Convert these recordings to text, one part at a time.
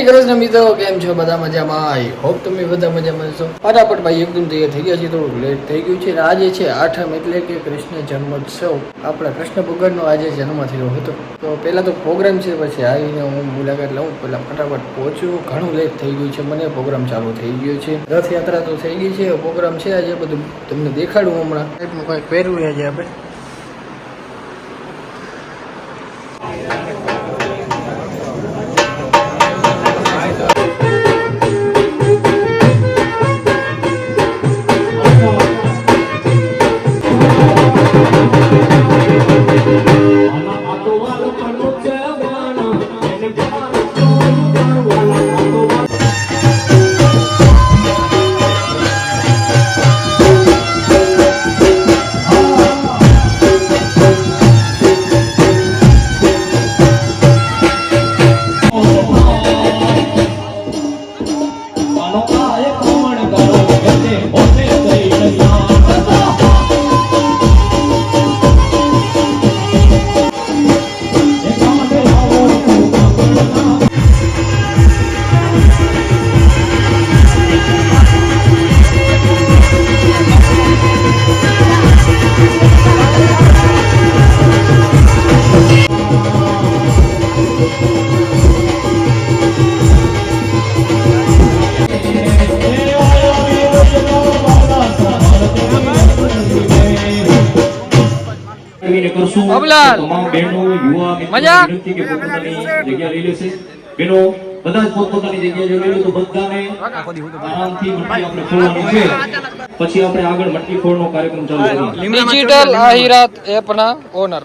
કૃષ્ણ મિત્રો, કેમ છો? બધા મજામાં? આઈ હોપ તમે બધા મજામાં છો. ફટાફટ ભાઈ એકદમ તૈયાર થઈ ગયા છે. થોડું લેટ થઈ ગયું છે. આજે છે 8મ એટલે કે કૃષ્ણ જન્મોત્સવ. આપણા કૃષ્ણ ભગવાનનો આજે જન્મ થયો હતો. તો પહેલા તો પ્રોગ્રામ છે, પછી આવીને હું મુલાકાત લઉં. પહેલા ફટાફટ પહોંચ્યું. ઘણું લેટ થઈ ગયું છે. મને પ્રોગ્રામ ચાલુ થઈ ગયો છે. રથયાત્રા તો થઈ ગઈ છે. પ્રોગ્રામ છે આજે બધું તમને દેખાડું હમણાં. એટલું કંઈક પહેરવું આજે આપણે. પછી આપણે આગળ મટકી ફોડનો કાર્યક્રમ ચાલુ કરીએ. ડિજિટલ આહિરાત એપના ઓનર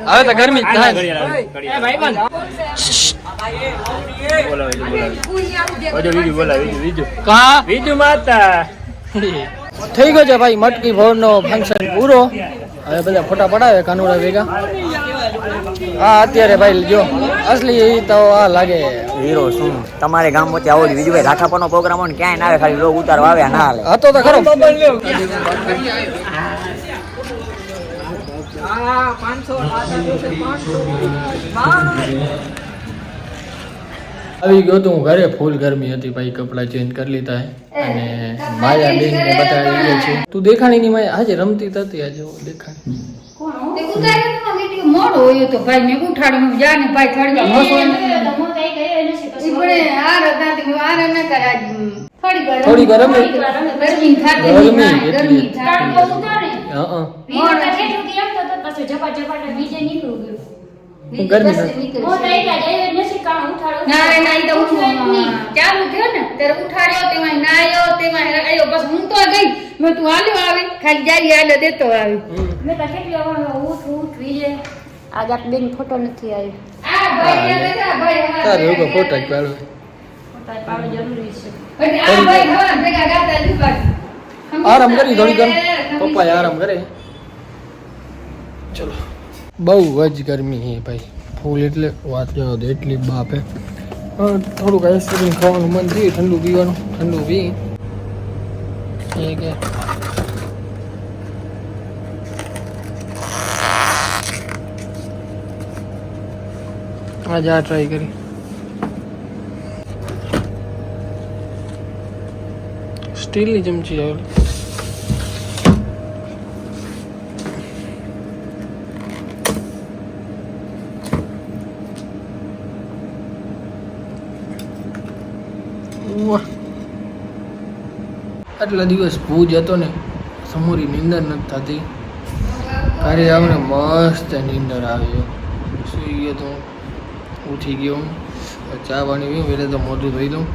હવે તો ગરમી થઈ ગયો છે ભાઈ. મટકી ફોડનો ફંક્શન પૂરો. હવે બધા ફોટા પડાવે કાનુડા ભેગા. હા અત્યારે ભાઈ જો અસલી તો આ લાગે હીરો. શું તમારે ગામ વચ્ચે આવો બીજું ભાઈ રાઠાપરનો પ્રોગ્રામ હોય ને ક્યાંય ના આવે, ખાલી લોક ઉતારવા આવે ના હાલે. હતો તો ખરો. આવી ગયો તો હું ઘરે. ફૂલ ગરમી હતી ભાઈ. કપડા ચેન્જ કરી લીધા અને માયા બેન ને બધા આવી ગયા છે. તું દેખાણી ની માયા આજે રમતી હતી. આજે દેખાણી મોડો હોય તો ભાઈ મેં ઉઠાડ્યું જાને ભાઈ થોડી ગરમ પાછું ઝપાટા બીજે નીકળું ગયું. ગરમી હું તો એટલા જાય નથી કામ ઉઠાડો. ના રે ના, ઈ તો હું ચાલુ થયો ને ત્યારે ઉઠાડ્યો, તેમાં નાયો, તેમાં આવ્યો. બસ હું તો ગઈ. મેં તું હાલ્યો આવી, ખાલી જારી હાલે દેતો આવી. મેં તો કેટલી વાર ઉઠ વિજય આ ગાત બેન ફોટો નથી આવ્યો. આ ભાઈ ને બેઠા, ભાઈ અમારા તારે ભેગા લોકો ફોટા જ પાડો. ફોટો પાડવો જરૂરી છે. એટલે આ ભાઈ હવા ભેગા ગાતા જ ઉભા. આરામ કરી થોડી ઘણ પપ્પા આરામ કરે. ચલો બહુ જ ગરમી છે ભાઈ, ફૂલ એટલે વાત જવા દો, એટલી બાપ હે. થોડુંક આઈસ્ક્રીમ ખાવાનું મન થયું, ઠંડુ પીવાનું, ઠંડુ પી એ કે આજે આ ટ્રાય કરી. સ્ટીલની ચમચી આવે. વાહ, આટલા દિવસ ભૂજ હતો ને, સમોરી નીંદર નથી થતી. કાલે આમને મસ્ત નીંદર આવ્યો, સુઈ ગયો તો ઉઠી ગયો. ચા પાણી પીવું એટલે તો મોઢું ધોઈ દઉં.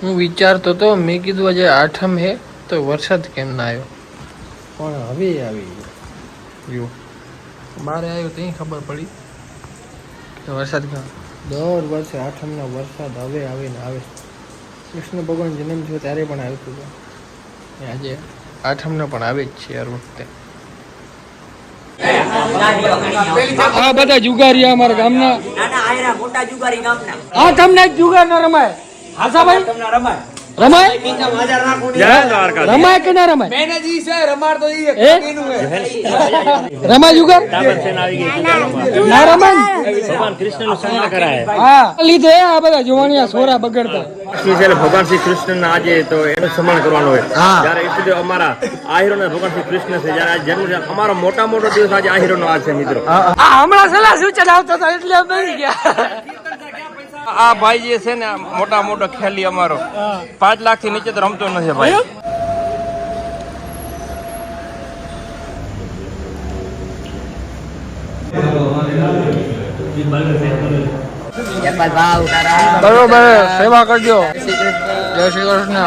હું વિચારતો તો, મેં કીધું આજે આઠમ હે તો વરસાદ કેમ ના આવ્યો, પણ હવે આવી ગયો. મારે આવ્યો તો ખબર પડી કે વરસાદ ક્યાં. દર વર્ષે આઠમનો વરસાદ હવે આવે ને આવે. કૃષ્ણ ભગવાન જન્મ થયો ત્યારે પણ આવતું હતું, આજે આઠમનો પણ આવે જ છે હર વખતે. આ બધા જુગારીયા અમારા ગામના. મોટા જુગારી ગામના આ તમને જ જુગાર ના રમાય. હાસા ભાઈ રમાય રમાય કે ના રમાય? રમાય જુગાર ના રમાય. ભગવાન કૃષ્ણનું સન્માન કરાય. હા લીધે આ બધા જોવાનિયા સોરા બગડતા. ભગવાન શ્રી કૃષ્ણ આજે તો એનું સન્માન કરવાનું હોય. હા. જ્યારે એટલે અમારા આહિરોના ભગવાન શ્રી કૃષ્ણ છે, જ્યારે આ જન્મ છે, અમારો મોટા મોટો દિવસ આજે આહિરોનો આ છે મિત્રો. હમણાં સલાહ સૂચન આવતો હતો એટલે અમે નહીં ગયા. આ ભાઈ જે છે ને મોટા મોટો ખેલી અમારો 5 લાખ થી નીચે તો રમતો નથી ભાઈ. બરોબર, સેવા કરજો. જય શ્રી કૃષ્ણ.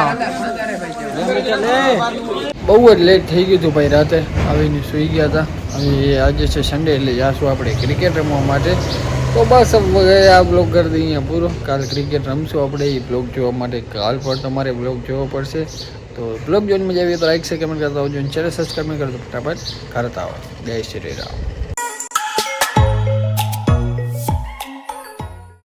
બહુ જ લેટ થઈ ગયું હતું ભાઈ, રાતે આવીને સૂઈ ગયા હતા. હવે આજે છે સન્ડે એટલે જાશું આપણે ક્રિકેટ રમવા માટે. તો બસ હવે આ બ્લોગ કરી દઈએ અહીંયા પૂરો. કાલ ક્રિકેટ રમશું આપણે. એ બ્લોગ જોવા માટે કાલ પર તમારે બ્લોગ જોવો પડશે. તો બ્લોગ જોઈને મજા આવી તો લાઈક છે, કમેન્ટ કરતા આવજો. ચેનલ સબસ્ક્રાઈબ કરતો ફટાફટ કરતા આવો. જય શ્રી રામ.